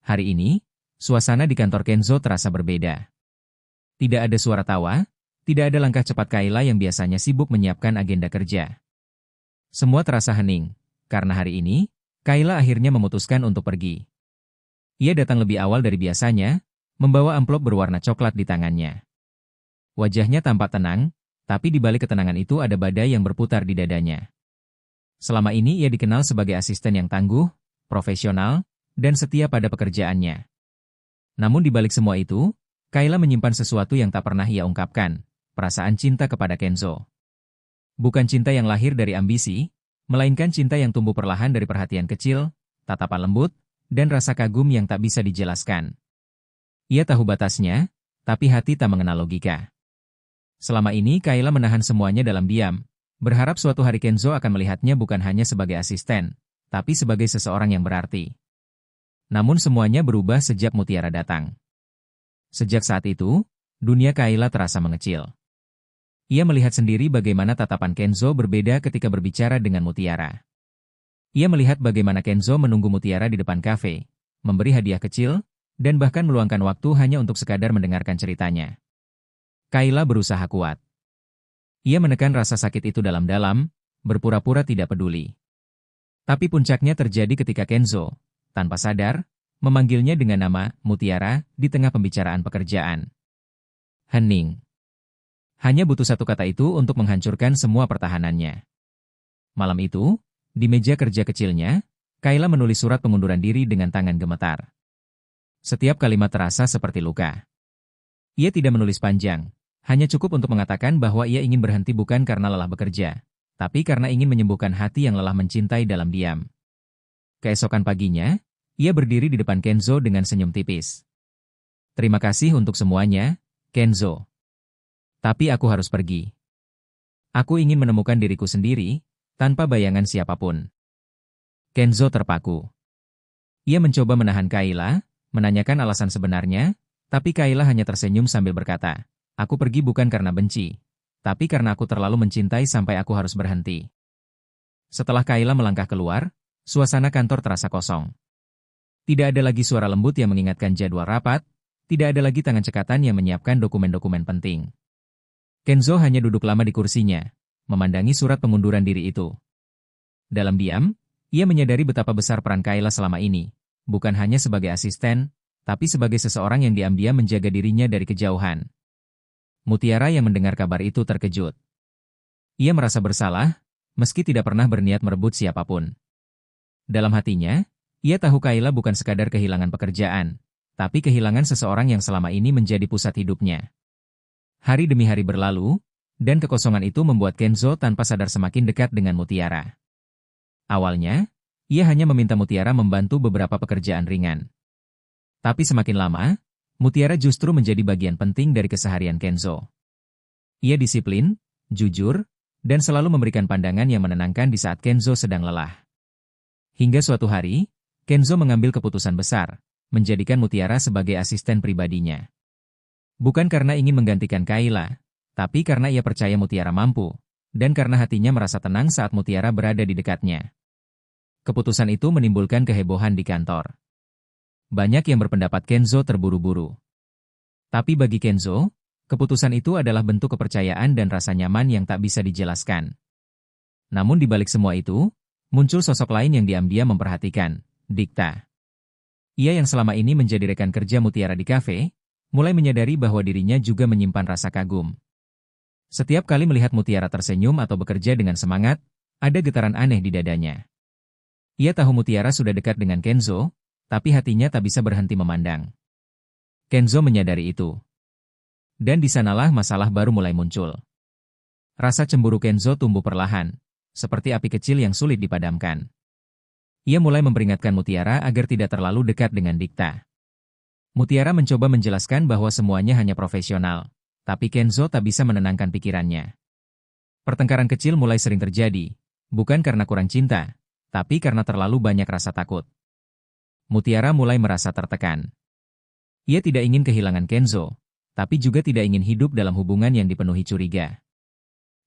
Hari ini, suasana di kantor Kenzo terasa berbeda. Tidak ada suara tawa, tidak ada langkah cepat Kayla yang biasanya sibuk menyiapkan agenda kerja. Semua terasa hening, karena hari ini, Kayla akhirnya memutuskan untuk pergi. Ia datang lebih awal dari biasanya, membawa amplop berwarna coklat di tangannya. Wajahnya tampak tenang, tapi di balik ketenangan itu ada badai yang berputar di dadanya. Selama ini ia dikenal sebagai asisten yang tangguh, profesional, dan setia pada pekerjaannya. Namun di balik semua itu, Kayla menyimpan sesuatu yang tak pernah ia ungkapkan, perasaan cinta kepada Kenzo. Bukan cinta yang lahir dari ambisi, melainkan cinta yang tumbuh perlahan dari perhatian kecil, tatapan lembut, dan rasa kagum yang tak bisa dijelaskan. Ia tahu batasnya, tapi hati tak mengenal logika. Selama ini Kayla menahan semuanya dalam diam, berharap suatu hari Kenzo akan melihatnya bukan hanya sebagai asisten, tapi sebagai seseorang yang berarti. Namun semuanya berubah sejak Mutiara datang. Sejak saat itu, dunia Kayla terasa mengecil. Ia melihat sendiri bagaimana tatapan Kenzo berbeda ketika berbicara dengan Mutiara. Ia melihat bagaimana Kenzo menunggu Mutiara di depan kafe, memberi hadiah kecil, dan bahkan meluangkan waktu hanya untuk sekadar mendengarkan ceritanya. Kayla berusaha kuat. Ia menekan rasa sakit itu dalam-dalam, berpura-pura tidak peduli. Tapi puncaknya terjadi ketika Kenzo, tanpa sadar, memanggilnya dengan nama Mutiara di tengah pembicaraan pekerjaan. Hening. Hanya butuh satu kata itu untuk menghancurkan semua pertahanannya. Malam itu, di meja kerja kecilnya, Kayla menulis surat pengunduran diri dengan tangan gemetar. Setiap kalimat terasa seperti luka. Ia tidak menulis panjang, hanya cukup untuk mengatakan bahwa ia ingin berhenti bukan karena lelah bekerja, tapi karena ingin menyembuhkan hati yang lelah mencintai dalam diam. Keesokan paginya, ia berdiri di depan Kenzo dengan senyum tipis. Terima kasih untuk semuanya, Kenzo. Tapi aku harus pergi. Aku ingin menemukan diriku sendiri, tanpa bayangan siapapun. Kenzo terpaku. Ia mencoba menahan Kayla, menanyakan alasan sebenarnya, tapi Kayla hanya tersenyum sambil berkata, aku pergi bukan karena benci, tapi karena aku terlalu mencintai sampai aku harus berhenti. Setelah Kayla melangkah keluar, suasana kantor terasa kosong. Tidak ada lagi suara lembut yang mengingatkan jadwal rapat, tidak ada lagi tangan cekatan yang menyiapkan dokumen-dokumen penting. Kenzo hanya duduk lama di kursinya, memandangi surat pengunduran diri itu. Dalam diam, ia menyadari betapa besar peran Kayla selama ini, bukan hanya sebagai asisten, tapi sebagai seseorang yang diam-diam menjaga dirinya dari kejauhan. Mutiara yang mendengar kabar itu terkejut. Ia merasa bersalah, meski tidak pernah berniat merebut siapapun. Dalam hatinya, ia tahu Kayla bukan sekadar kehilangan pekerjaan, tapi kehilangan seseorang yang selama ini menjadi pusat hidupnya. Hari demi hari berlalu, dan kekosongan itu membuat Kenzo tanpa sadar semakin dekat dengan Mutiara. Awalnya, ia hanya meminta Mutiara membantu beberapa pekerjaan ringan. Tapi semakin lama, Mutiara justru menjadi bagian penting dari keseharian Kenzo. Ia disiplin, jujur, dan selalu memberikan pandangan yang menenangkan di saat Kenzo sedang lelah. Hingga suatu hari, Kenzo mengambil keputusan besar, menjadikan Mutiara sebagai asisten pribadinya. Bukan karena ingin menggantikan Kayla, tapi karena ia percaya Mutiara mampu, dan karena hatinya merasa tenang saat Mutiara berada di dekatnya. Keputusan itu menimbulkan kehebohan di kantor. Banyak yang berpendapat Kenzo terburu-buru. Tapi bagi Kenzo, keputusan itu adalah bentuk kepercayaan dan rasa nyaman yang tak bisa dijelaskan. Namun di balik semua itu, muncul sosok lain yang diam-diam memperhatikan, Dikta. Ia yang selama ini menjadi rekan kerja Mutiara di kafe, mulai menyadari bahwa dirinya juga menyimpan rasa kagum. Setiap kali melihat Mutiara tersenyum atau bekerja dengan semangat, ada getaran aneh di dadanya. Ia tahu Mutiara sudah dekat dengan Kenzo, tapi hatinya tak bisa berhenti memandang. Kenzo menyadari itu. Dan di sanalah masalah baru mulai muncul. Rasa cemburu Kenzo tumbuh perlahan, seperti api kecil yang sulit dipadamkan. Ia mulai memperingatkan Mutiara agar tidak terlalu dekat dengan Dikta. Mutiara mencoba menjelaskan bahwa semuanya hanya profesional, tapi Kenzo tak bisa menenangkan pikirannya. Pertengkaran kecil mulai sering terjadi, bukan karena kurang cinta, tapi karena terlalu banyak rasa takut. Mutiara mulai merasa tertekan. Ia tidak ingin kehilangan Kenzo, tapi juga tidak ingin hidup dalam hubungan yang dipenuhi curiga.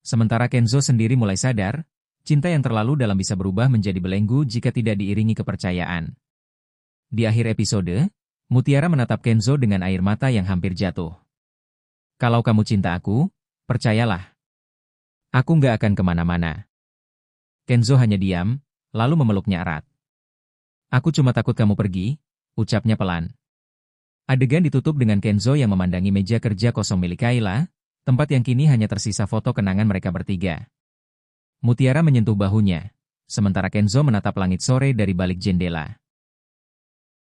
Sementara Kenzo sendiri mulai sadar, cinta yang terlalu dalam bisa berubah menjadi belenggu jika tidak diiringi kepercayaan. Di akhir episode, Mutiara menatap Kenzo dengan air mata yang hampir jatuh. Kalau kamu cinta aku, percayalah. Aku nggak akan kemana-mana. Kenzo hanya diam, lalu memeluknya erat. Aku cuma takut kamu pergi, ucapnya pelan. Adegan ditutup dengan Kenzo yang memandangi meja kerja kosong milik Kayla, tempat yang kini hanya tersisa foto kenangan mereka bertiga. Mutiara menyentuh bahunya, sementara Kenzo menatap langit sore dari balik jendela.